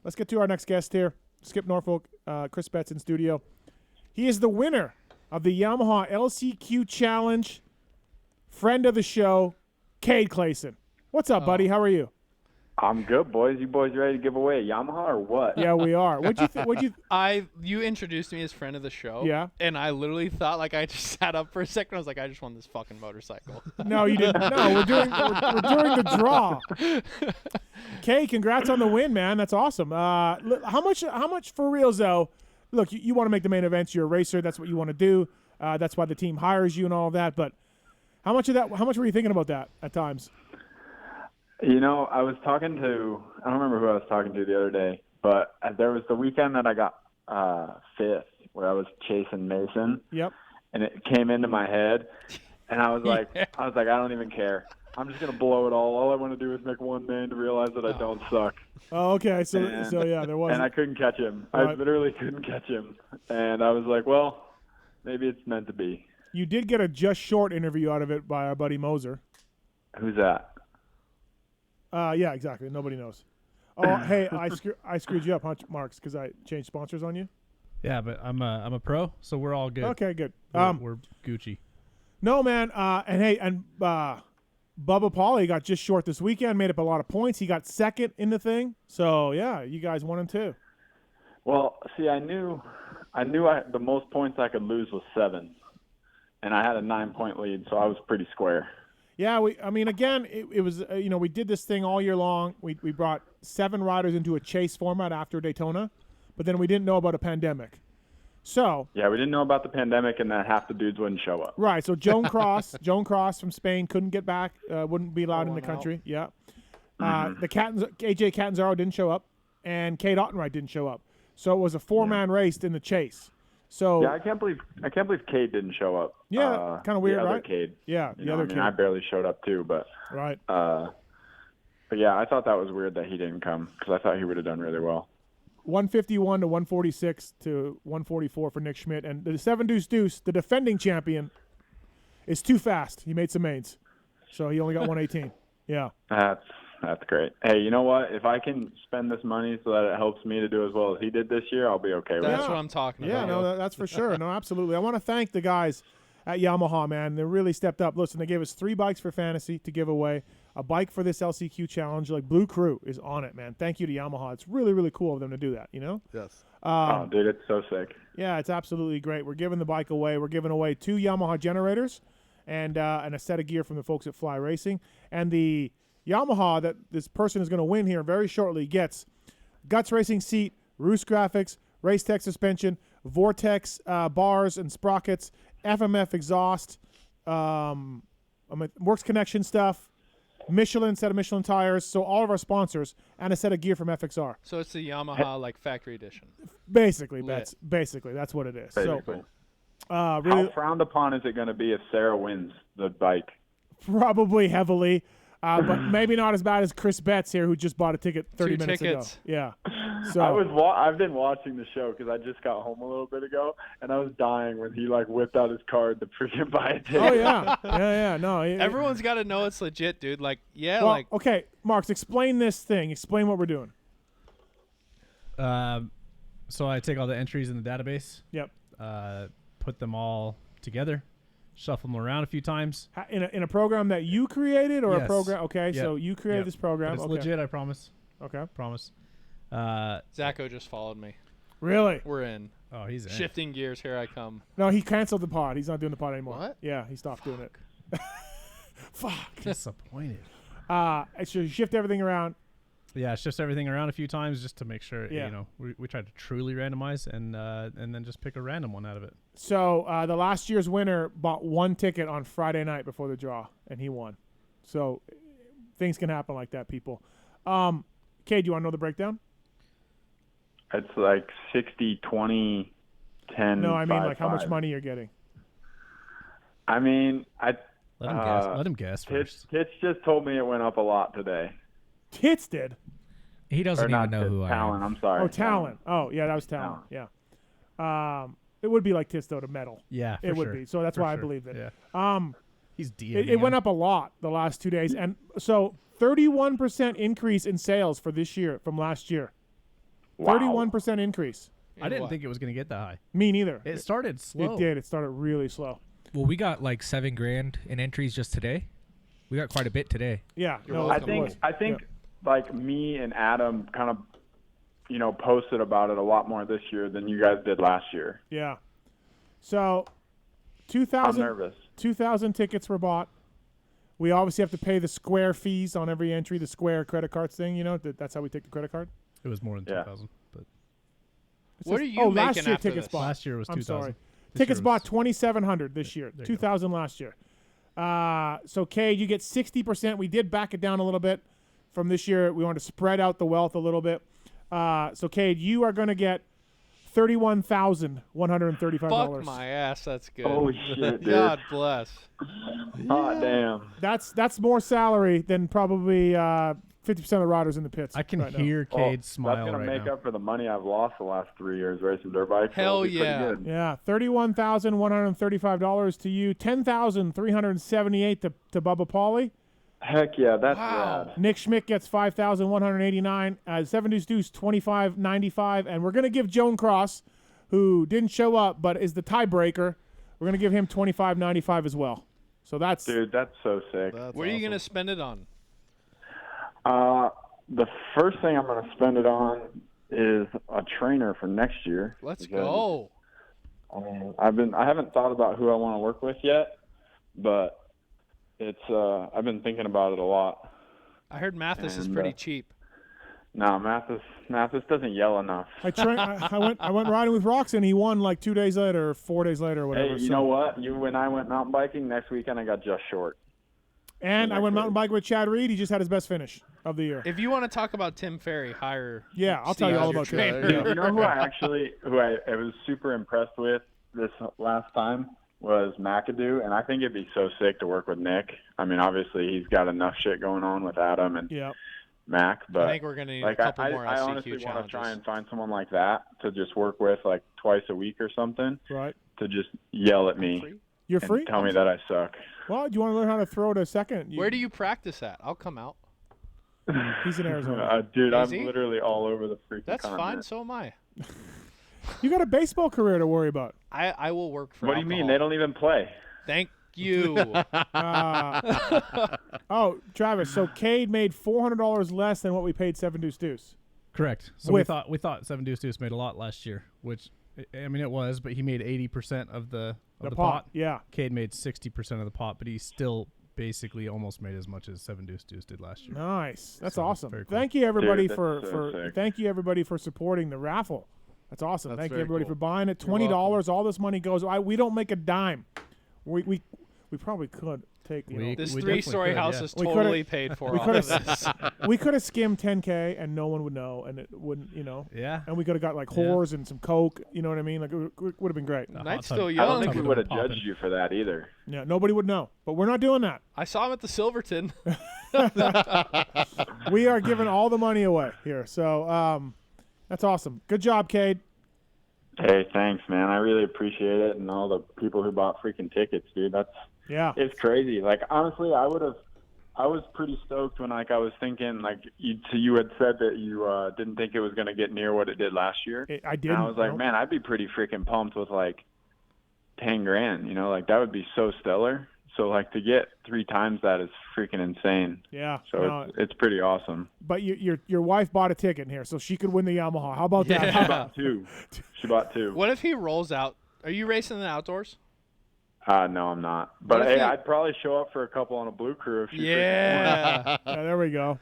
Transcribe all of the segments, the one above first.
let's get to our next guest here. Skip Norfolk, Chris Betts in studio. He is the winner of the Yamaha LCQ Challenge. Friend of the show, Cade Clason. What's up, buddy? How are you? I'm good, boys. You boys ready to give away a Yamaha or what? Yeah, we are. You introduced me as friend of the show. Yeah. And I literally thought, like, I just sat up for a second. I was like, I just won this fucking motorcycle. No, you didn't. No, we're doing the draw. Kay, congrats on the win, man. That's awesome. How much for reals though? Look, you want to make the main events. You're a racer. That's what you want to do. That's why the team hires you and all of that. But how much were you thinking about that at times? You know, I was talking to, I don't remember who I was talking to the other day, but there was the weekend that I got fifth where I was chasing Mason. Yep. And it came into my head, and I was like, I don't even care. I'm just gonna blow it all. All I want to do is make one man to realize that I don't suck. Oh, okay. So yeah, there was. And I couldn't catch him. Right. I literally couldn't catch him, and I was like, well, maybe it's meant to be. You did get a just short interview out of it by our buddy Moser. Who's that? Yeah, exactly. Nobody knows. Oh, hey, I screwed you up, huh, Marks, because I changed sponsors on you. Yeah, but I'm a pro, so we're all good. Okay, good. We're Gucci. No, man. And Bubba Pauly got just short this weekend, made up a lot of points. He got second in the thing. So yeah, you guys 1 and 2. Well, see, I knew the most points I could lose was 7, and I had a 9-point lead, so I was pretty square. Yeah, again, it was, we did this thing all year long. We brought 7 riders into a chase format after Daytona, but then we didn't know about a pandemic. So yeah, we didn't know about the pandemic and that half the dudes wouldn't show up. Right. So Joan Cross from Spain couldn't get back, wouldn't be allowed in the country. Yeah. The AJ Catanzaro didn't show up, and Cade Ottenwright didn't show up. So it was a 4-man race in the chase. So yeah, I can't believe Cade didn't show up. Yeah, kind of weird, the other right? Cade. Yeah, the other Cade. I barely showed up too, but right. But yeah, I thought that was weird that he didn't come because I thought he would have done really well. 151 to 146 to 144 for Nick Schmidt, and the 7 Deuce, the defending champion, is too fast. He made some mains, so he only got 118. Yeah. That's great. Hey, you know what? If I can spend this money so that it helps me to do as well as he did this year, I'll be okay with it. That's what I'm talking about. Yeah, no, that's for sure. No, absolutely. I want to thank the guys at Yamaha, man. They really stepped up. Listen, they gave us 3 bikes for fantasy to give away, a bike for this LCQ challenge. Like, Blue Crew is on it, man. Thank you to Yamaha. It's really, really cool of them to do that, you know? Yes. Oh, dude, it's so sick. Yeah, it's absolutely great. We're giving the bike away. We're giving away 2 Yamaha generators and a set of gear from the folks at Fly Racing. And the Yamaha that this person is going to win here very shortly gets Guts Racing seat, Roost graphics, Race Tech suspension, Vortex bars and sprockets, FMF exhaust, Works Connection stuff, set of Michelin tires. So all of our sponsors and a set of gear from FXR. So it's the Yamaha like factory edition. Basically, that's what it is. Basically. So really, how frowned upon is it going to be if Sarah wins the bike? Probably heavily. But maybe not as bad as Chris Betts here, who just bought a ticket 30 minutes ago. Yeah. So I've been watching the show because I just got home a little bit ago, and I was dying when he whipped out his card to freaking buy a ticket. Oh yeah. No. Everyone's got to know it's legit, dude. Okay, Marks, explain this thing. Explain what we're doing. So I take all the entries in the database. Yep. Put them all together. Shuffle them around a few times. In a program that you created or Yes. a program? Okay, Yep. so you created this program. But it's legit, I promise. Okay. Promise. Zacho just followed me. Really? We're in. Oh, he's in. Shifting gears. Here I come. No, he canceled the pod. He's not doing the pod anymore. What? Yeah, he stopped doing it. Fuck. Disappointed. So you shift everything around. Yeah, it shifts everything around a few times just to make sure, we tried to truly randomize and then just pick a random one out of it. So the last year's winner bought 1 ticket on Friday night before the draw, and he won. So things can happen like that, people. Cade, do you want to know the breakdown? It's like 60, 20, 10, No, I mean 5, like how much 5. money you're getting. I mean, Let him guess. Let him guess first. Tits just told me it went up a lot today. Tits did. He doesn't even know who Talent, I am. I'm sorry. Oh, Talent. Oh, yeah, that was Talent. Yeah. It would be like Tits though to metal. Yeah, it would be. So that's why I believe it. Yeah. He's DMing it went up a lot the last 2 days, and so 31% increase in sales for this year from last year. Wow. 31% increase. I didn't think it was going to get that high. Me neither. It started slow. It did. It started really slow. Well, we got like $7,000 in entries just today. We got quite a bit today. Yeah. I think like me and Adam kind of, posted about it a lot more this year than you guys did last year. Yeah. So, I'm nervous. 2,000 tickets were bought. We obviously have to pay the Square fees on every entry, the Square credit cards thing. That's how we take the credit card. It was more than 2,000. But What are you making last year after tickets this? bought. last year was 2,000. I'm sorry. Tickets bought 2,700 this year. There you 2,000 last year. So, Cade, you get 60%. We did back it down a little bit from this year. We wanted to spread out the wealth a little bit. So, Cade, you are going to get $31,135. Fuck my ass. That's good. Holy shit, dude. God bless. Oh, damn. That's more salary than probably 50% of the riders in the pits. I can right now. hear Cade smile That's going right to make now. up for the money I've lost the last 3 years racing dirt bikes. Hell Pretty yeah. good. Yeah, $31,135 to you, $10,378 to Bubba Pauly. Heck yeah, that's Wow. rad. Nick Schmidt gets $5,189. Seven Deuce $25.95, and we're gonna give Joan Cross, who didn't show up but is the tiebreaker, we're gonna give him $25.95 as well. So that's Dude, that's so sick. What are you going to spend it on? The first thing I'm going to spend it on is a trainer for next year. Let's Because, go. I mean, I haven't thought about who I want to work with yet, but I've been thinking about it a lot. I heard Mathis is And, pretty cheap. No, Mathis doesn't yell enough. I went riding with Roxon. He won like 2 days later or 4 days later or whatever. Hey, you know what? You and I went mountain biking. Next weekend I got just short. And I went mountain biking with Chad Reed. He just had his best finish of the year. If you want to talk about Tim Ferry, hire. Yeah, I'll tell Steve you all as your about that. trainer. You know who I was super impressed with this last time was McAdoo, and I think it'd be so sick to work with Nick. I mean, obviously he's got enough shit going on with Adam and Yeah. Mac, but I think we're going to need like a couple I more honestly LCQ want to try challenges. and find someone like that to just work with like twice a week or something Right. to just yell at me You're and free? tell me that I suck. Well, do you want to learn how to throw to second? Where do you practice at? I'll come out. He's in Arizona. Dude, Is I'm he? literally all over the freaking That's fine. continent. So am I. You got a baseball career to worry about. I will work for What do you mean? alcohol. They don't even play. Thank you. Oh, Travis. So Cade made $400 less than what we paid Seven Deuce. Correct. So With- we thought Seven Deuce made a lot last year, which I mean it was, but he made 80% of the pot. Yeah. Cade made 60% of the pot, but he still basically almost made as much as Seven Deuce did last year. Nice. That's So, awesome. very cool. Thank you everybody Dude, for that's so sick. thank you everybody for supporting the raffle. That's awesome. That's Thank you very everybody cool. for buying it. You're $20. All this money goes. We don't make a dime. We probably could take. You know, This We three-story definitely could, house yeah. is We coulda- totally paid for we off of coulda- this. we could have skimmed 10K and no one would know, and it wouldn't. Yeah. And we could have got like Yeah. whores and some coke. You know what I mean? Like it would have been great. The hot Night's tub- still I young. don't think we Tub would have popping. judged you for that either. Yeah, nobody would know. But we're not doing that. I saw him at the Silverton. We are giving all the money away here. So that's awesome. Good job, Cade. Hey, thanks, man. I really appreciate it, and all the people who bought freaking tickets, dude. Yeah. It's crazy. Like honestly, I was pretty stoked when I was thinking like you had said that you didn't think it was going to get near what it did last year. I didn't. And I was like, no. man, I'd be pretty freaking pumped with like $10,000. You know, like that would be so stellar. So like to get 3 times that is freaking insane. Yeah. So no, it's pretty awesome. but your wife bought a ticket here, so she could win the Yamaha. How about that? Yeah. She bought 2. She bought 2. What if he rolls out? Are you racing in the outdoors? No, I'm not. But What if hey, he- I'd probably show up for a couple on a blue crew if she Yeah. Yeah, there we go.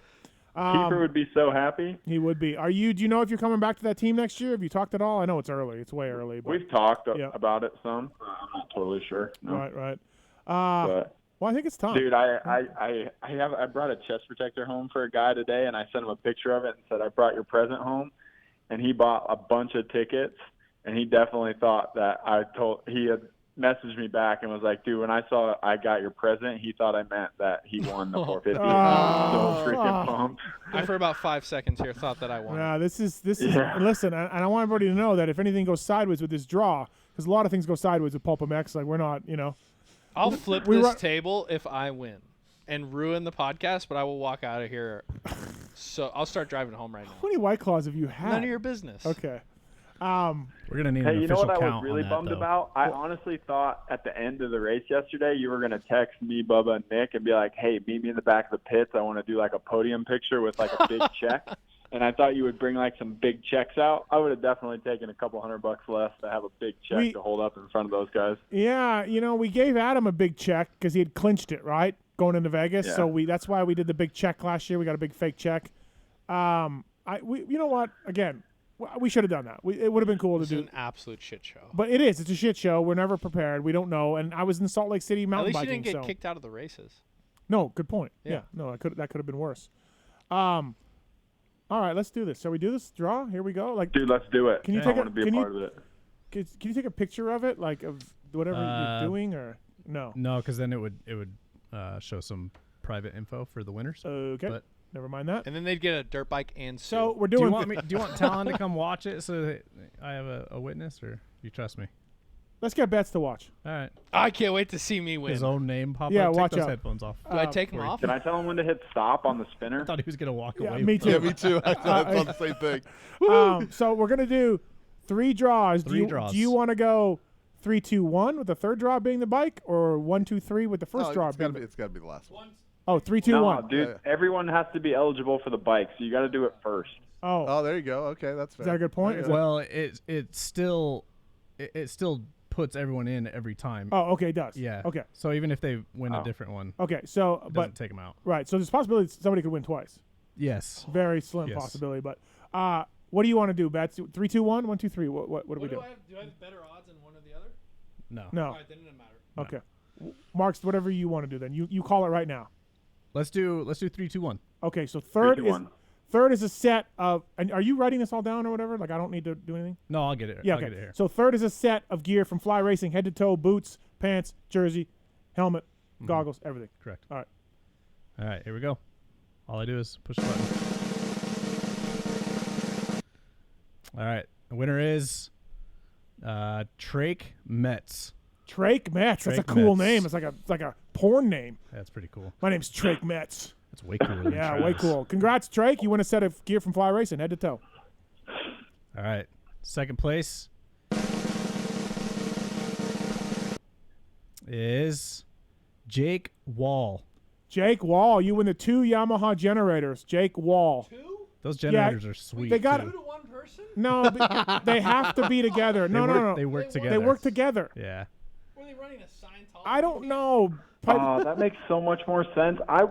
Keeper would be so happy. He would be. Do you know if you're coming back to that team next year? Have you talked at all? I know it's early. It's way early. But, We've talked Yeah. about it some. I'm not totally sure. No. right. But Well, I think it's time. dude, I brought a chest protector home for a guy today, and I sent him a picture of it and said I brought your present home, and he bought a bunch of tickets, and he definitely thought that he had messaged me back and was like, dude, when I saw I got your present, he thought I meant that he won the 450. So freaking pumped. I, for about 5 seconds here, thought that I won. Yeah, this is. Yeah. Listen, and I want everybody to know that if anything goes sideways with this draw, because a lot of things go sideways with Pulp MX, like we're not, I'll flip we this run- table if I win and ruin the podcast, but I will walk out of here So I'll start driving home right now. How many White Claws have you had? None of your business. Okay. We're gonna need Hey, an you know official what I was count really on that, bummed though. about? I honestly thought at the end of the race yesterday you were going to text me, Bubba, and Nick and be like, hey, meet me in the back of the pits. I want to do like a podium picture with like a big check. And I thought you would bring like some big checks out. I would have definitely taken a couple $100 less to have a big check to hold up in front of those guys. Yeah, we gave Adam a big check because he had clinched it, right, going into Vegas. Yeah. So that's why we did the big check last year. We got a big fake check. You know what? Again, we should have done that. It would have been cool to It's do. an absolute shit show. But it is. It's a shit show. We're never prepared. We don't know. And I was in Salt Lake City At mountain least you biking. didn't get so. kicked out of the races. No, good point. Yeah. No, that could have been worse. All right, let's do this. Shall we do this draw? Here we go. Like, Dude, let's do it. Can you I take want to be a part of it. Can you take a picture of it, like of whatever you're doing, or no? No, because then it would show some private info for the winners. Okay. But Never mind that. And then they'd get a dirt bike and So Sue. we're do doing. you want Talon to come watch it so that I have a witness, or you trust me? Let's get Bets to watch. All right. I can't wait to see me win. His own name pop Yeah, up. watch Take those out. headphones off. Do I take them off? Can I tell him when to hit stop on the I spinner? thought he was gonna walk Yeah, away. me from too. it. Yeah, me too. I thought the same thing. So we're gonna do 3 draws. Three draws. Do you want to go 3, 2, 1 with the third draw being the bike, or 1, 2, 3 with the first draw it's being? gotta be the last one. 3, 2, No, 1. dude, everyone has to be eligible for the bike, so you got to do it first. Oh, Oh, there you go. Okay, that's fair. is that a good point? Is that- Well, it still puts everyone in every time. oh, okay, it does. Yeah. Okay. So even if they win Oh. a different one, Okay. So, it but doesn't take them out. right. So there's a possibility somebody could win twice. Yes. Very slim Yes. possibility. But what do you want to do, Bets? 3, 2, 1, 1, 2, 3. What do we do? do I have better odds in one or the other? No. No. All right, then it doesn't matter. No. Okay. Marks, whatever you want to do. Then you call it right now. Let's do 3, 2, 1. Okay. So 3, 2, 1. third is a set of. And are you writing this all down or whatever? Like I don't need to do anything. No, I'll get it. Yeah, I'll okay. get it here. So third is a set of gear from Fly Racing, head to toe, boots, pants, jersey, helmet, goggles, everything. Correct. All right. All right, here we go. All I do is push the button. All right, the winner is Trake Metz. Trake Metz. That's a Trake cool Metz. name. It's like a porn name. That's pretty cool. My name's Trake Metz. That's way cooler than Yeah, Travis. way cool. Congrats, Trake. You win a set of gear from Fly Racing, head to toe. All right, second place is Jake Wall. Jake Wall, you win the 2 Yamaha generators. Jake Wall. Those generators are sweet. They got too. To one person? no. They have to be together. No, no. They work together. They work together. Yeah. Were they running a Scientology? I don't know. That makes so much more sense. I've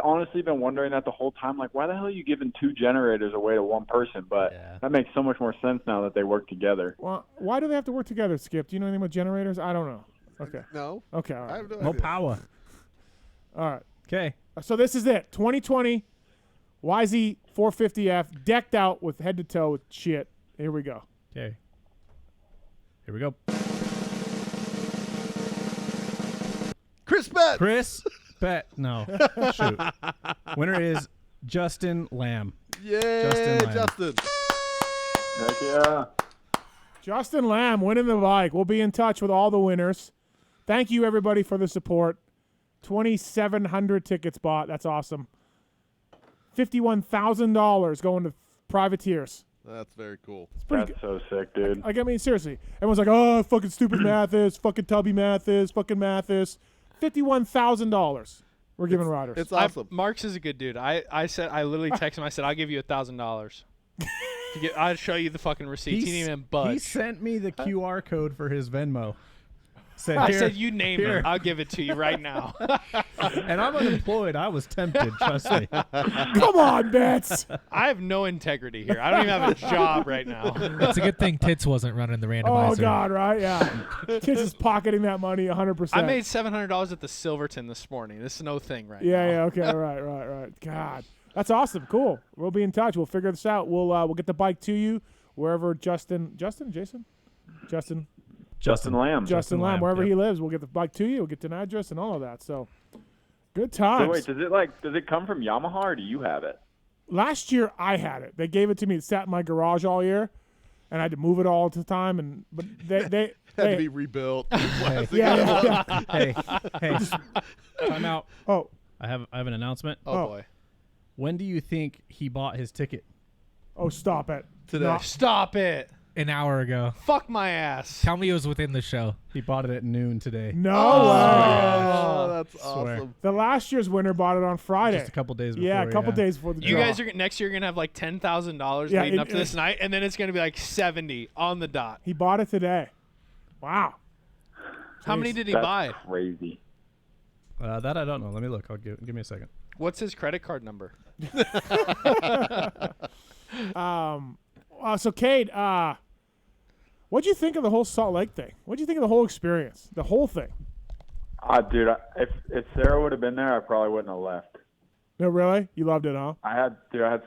honestly been wondering that the whole time. Like, why the hell are you giving 2 generators away to one person? But Yeah. that makes so much more sense now that they work together. Well, why do they have to work together, Skip? Do you know anything about generators? I don't know. Okay. No, Okay. All I right. have no More idea. power. All right. Okay. So this is it. 2020 YZ 450F decked out with head to toe with shit. Here we go. Okay. Here we go. Chris Betts. Chris Bet. No. Shoot. Winner is Justin Lamb. Yeah, Justin Lamb. Justin. Heck yeah. Justin Lamb winning the bike. We'll be in touch with all the winners. Thank you, everybody, for the support. 2,700 tickets bought. That's awesome. $51,000 going to privateers. That's very cool. It's pretty That's good. so sick, dude. Like, I mean, seriously. Everyone's like, oh, fucking stupid Mathis, fucking Tubby Mathis, fucking Mathis. $51,000 we're giving riders. It's awesome. Marks is a good dude. I literally texted him. I said, I'll give you $1,000. I'll show you the fucking receipts. He didn't even budge. He sent me the QR code for his Venmo. Said, I "Here." said, you name here. it. I'll give it to you right now. And I'm unemployed. I was tempted. Trust me. Come on, Bets. I have no integrity here. I don't even have a job right now. It's a good thing Tits wasn't running the randomizer. Oh, God, right? Yeah. Kids is pocketing that money 100%. I made $700 at the Silverton this morning. This is no thing right now. Yeah, okay, right. God. That's awesome. Cool. We'll be in touch. We'll figure this out. We'll get the bike to you wherever Justin Justin Lamb. wherever yep. he lives. We'll get the bike to you. We'll get an address and all of that. So, good So times. wait, does it come from Yamaha or do you have it? Last year I had it. They gave it to me. It sat in my garage all year, and I had to move it all the time. But they Had to be rebuilt. Plastic. yeah. Hey, time out. Oh, I have an announcement. Oh, boy. When do you think he bought his ticket? Oh, stop it. Today. No. Stop it. An hour ago. Fuck my ass. Tell me it was within the show. He bought it at noon today. No Oh, way. Oh, that's Swear. awesome. The last year's winner bought it on Friday. Just a couple days before. yeah, a couple days before the You draw. guys are next year gonna have like $10,000 Yeah, leading it- up to this night, and then it's gonna be like 70 on the dot. He bought it today. Wow. How many did he That's buy? crazy. That I don't know. Let me look. Give me a second. What's his credit card number? So Cade, what'd you think of the whole Salt Lake thing? What'd you think of the whole experience? The whole thing? Dude, if Sarah would have been there, I probably wouldn't have left. No, really? You loved it, huh? I had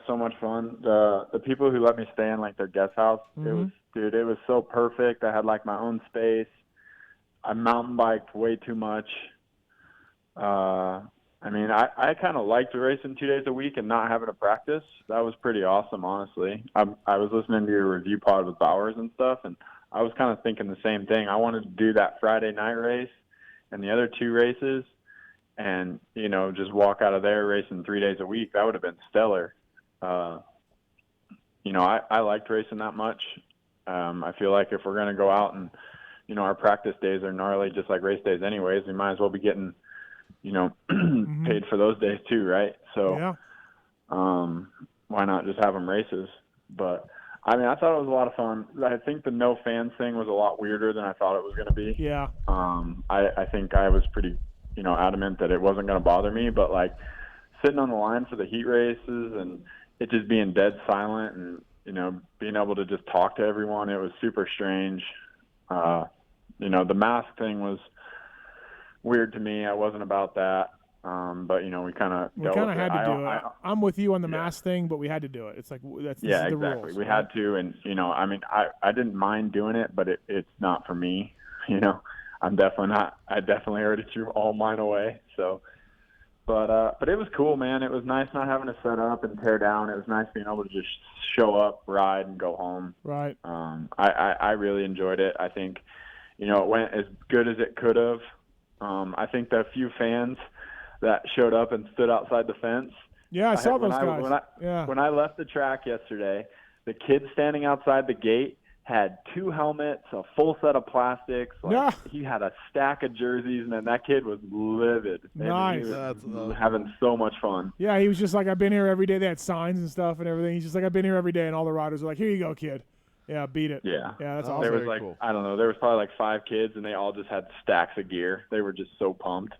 so much fun. The people who let me stay in like their guest house, it was so perfect. I had like my own space. I mountain biked way too much. I mean, I kind of liked racing 2 days a week and not having to practice. That was pretty awesome, honestly. I was listening to your review pod with Bowers and stuff, and I was kind of thinking the same thing. I wanted to do that Friday night race and the other 2 races and, you know, just walk out of there racing 3 days a week. That would have been stellar. You know, I liked racing that much. I feel like if we're going to go out and, you know, our practice days are gnarly just like race days anyways, we might as well be getting, you know, paid for those days too, right? So Yeah. why not just have them races? But, I mean, I thought it was a lot of fun. I think the no fans thing was a lot weirder than I thought it was going to be. Yeah. I think I was pretty, you know, adamant that it wasn't going to bother me, but, like, sitting on the line for the heat races and it just being dead silent and, you know, being able to just talk to everyone, it was super strange. You know, the mask thing was weird to me. I wasn't about that. But, you know, we kind of had to do it. I'm with you on the mask thing, but we had to do it. It's like this is the exactly. rules. We right? had to, and you know, I mean, I didn't mind doing it, but it's not for me. You know, I'm definitely not. I definitely already threw all mine away. So, but it was cool, man. It was nice not having to set up and tear down. It was nice being able to just show up, ride, and go home. Right. I really enjoyed it. I think, you know, it went as good as it could have. I think the few fans that showed up and stood outside the fence. Yeah, I saw those guys. When I left the track yesterday, the kid standing outside the gate had 2 helmets, a full set of plastics. Like, he had a stack of jerseys, and then that kid was livid. Nice. He was having so much fun. Yeah, he was just like, I've been here every day. They had signs and stuff and everything. He's just like, I've been here every day, and all the riders are like, here you go, kid. Yeah, beat it. Yeah. Yeah, that's Oh, awesome. There was very like, cool. I don't know, there was probably like 5 kids, and they all just had stacks of gear. They were just so pumped.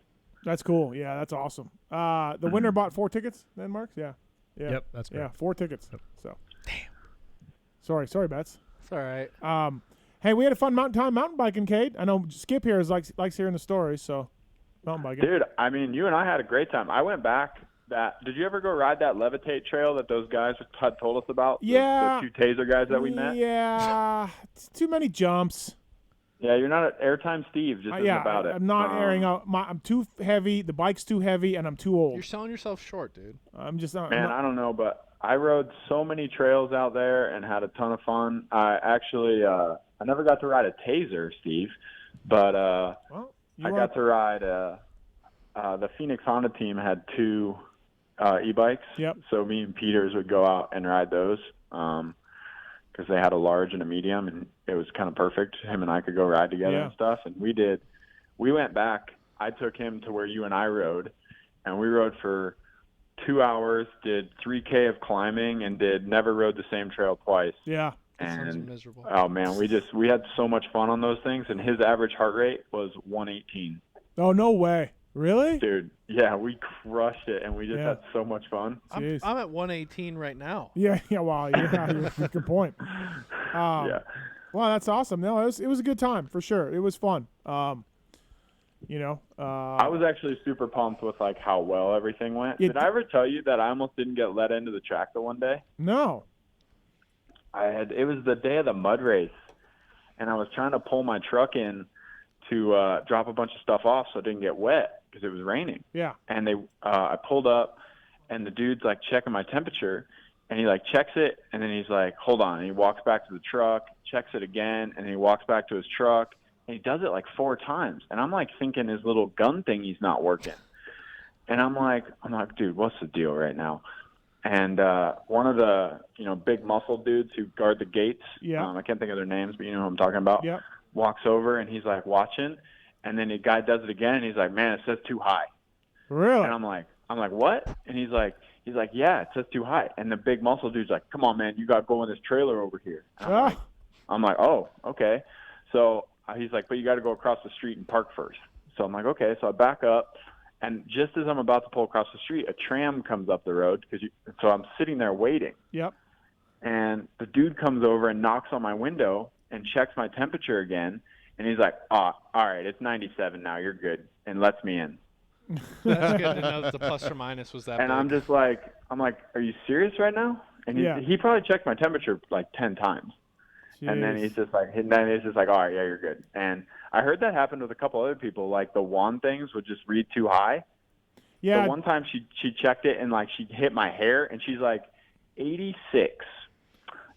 That's cool. Yeah, that's awesome. The winner bought 4 tickets then, Marks? Yeah. Yep, that's Yeah, correct. 4 tickets. So. Damn. Sorry, Bets. It's all right. Hey, we had a fun mountain biking, Cade. I know Skip here likes hearing the stories, so mountain biking. Dude, I mean, you and I had a great time. I went back did you ever go ride that Levitate trail that those guys had told us about? Yeah. The 2 taser guys that we met? Yeah. It's too many jumps. Yeah, you're not airtime Steve, just isn't about it. I'm not airing out. I'm too heavy. The bike's too heavy, and I'm too old. You're selling yourself short, dude. I'm just not. Man, I don't know, but I rode so many trails out there and had a ton of fun. I actually, I never got to ride a taser, Steve, but Well, I got to ride. The Phoenix Honda team had 2 e-bikes. Yep. So me and Peters would go out and ride those because they had a large and a medium, and it was kind of perfect. Him and I could go ride together and stuff. And we went back. I took him to where you and I rode, and we rode for 2 hours, did 3K of climbing, and never rode the same trail twice. Yeah. That sounds And miserable. oh man, we had so much fun on those things, and his average heart rate was 118. Oh, no way. Really? Dude, yeah, we crushed it, and we just Yeah. had so much fun. Jeez. I'm at 118 right now. Yeah. Wow. Yeah. Good point. Yeah. Well, that's awesome. No, it was a good time for sure. It was fun. You know. I was actually super pumped with like how well everything went. Yeah, Did I ever tell you that I almost didn't get let into the track the one day? No. It was the day of the mud race, and I was trying to pull my truck in to drop a bunch of stuff off so it didn't get wet because it was raining. Yeah. And I pulled up, and the dude's like checking my temperature, and he like checks it, and then he's like, hold on. And he walks back to the truck, checks it again, and then he walks back to his truck, and he does it like 4 times. And I'm like thinking his little gun thing, he's not working. And I'm like, dude, what's the deal right now? and one of the big muscle dudes who guard the gates. Yeah. I can't think of their names, but you know who I'm talking about. Yep. Walks over and he's like watching, and then the guy does it again. And he's like, "Man, it says too high." Really? And I'm like, what? And he's like, yeah, it says too high. And the big muscle dude's like, "Come on, man, you got to go in this trailer over here." And I'm like, oh, okay. So he's like, "But you got to go across the street and park first." So I'm like, okay. So I back up, and just as I'm about to pull across the street, a tram comes up the road so I'm sitting there waiting. Yep. And the dude comes over and knocks on my window and checks my temperature again. And he's like, "Oh, all right, it's 97 now. You're good," and lets me in. That's good to know that the plus or minus was that And big. I'm like, "Are you serious right now?" And he probably checked my temperature like 10 times. Jeez. And then he's just like, "All right, yeah, you're good." And I heard that happened with a couple other people. Like the wand things would just read too high. Yeah. So one time she checked it and like she hit my hair and she's like, 86.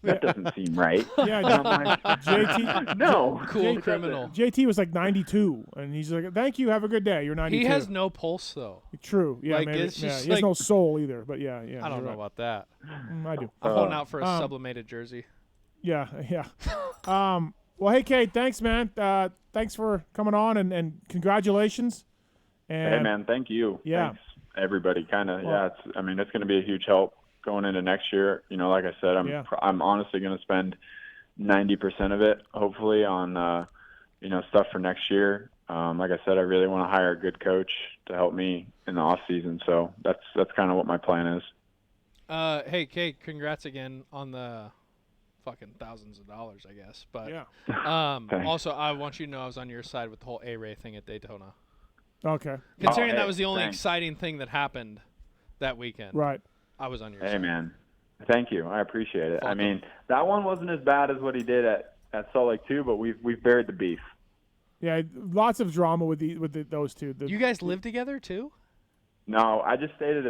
That doesn't seem right. Yeah. And I'm like, JT. no. Cool criminal. JT was like 92, and he's like, "Thank you, have a good day. You're 92." He has no pulse though. True. Yeah. like, maybe. it's just he has like- no soul either. But yeah. I don't you're know right. about that. I do. I'm holding out for a um, sublimated jersey. Yeah. Well, hey, Cade, thanks, man. Thanks for coming on, and congratulations. And Hey, man, thank you. Yeah. Thanks, everybody. Kind of, Well- it's going to be a huge help going into next year. Like I said, I'm honestly going to spend 90% of it, hopefully, on, stuff for next year. Like I said, I really want to hire a good coach to help me in the off season. So that's kind of what my plan is. Hey, Cade, congrats again on the fucking thousands of dollars, I guess. But yeah. Thanks. also, I want you to know I was on your side with the whole A-Ray thing at Daytona. Okay. Considering hey, that was the only thanks. exciting thing that happened that weekend. Right. I was on your Hey, side. man. Thank you. I appreciate it. Fuck I mean, that one wasn't as bad as what he did at Salt Lake 2, but we've buried the beef. Yeah. Lots of drama with those two. You guys live together too? No, I just stayed at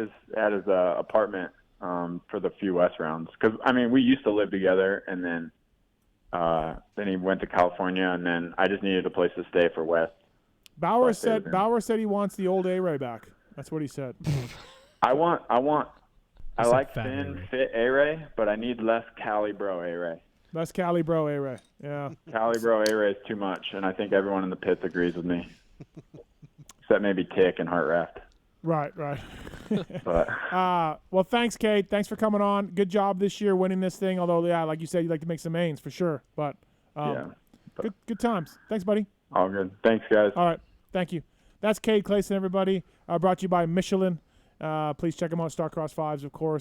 his apartment for the few West rounds. Because, I mean, we used to live together, and then he went to California, and then I just needed a place to stay for West. Bauer So I stayed with him. said he wants the old A-Ray back. That's what he said. I said like fat thin, A-Ray. fit A-Ray, but I need less Cali Bro A-Ray. That's Cali Bro A-Ray. Yeah. Cali Bro A-Ray is too much, and I think everyone in the pits agrees with me. Except maybe Tick and Heart Raft. Right. But Well, thanks, Cade. Thanks for coming on. Good job this year winning this thing. Although, yeah, like you said, you'd like to make some mains for sure. But yeah, good times. Thanks, buddy. all good. Thanks, guys. All right. Thank you. That's Cade Clason, everybody. Brought to you by Michelin. Please check them out. Starcross 5s, of course.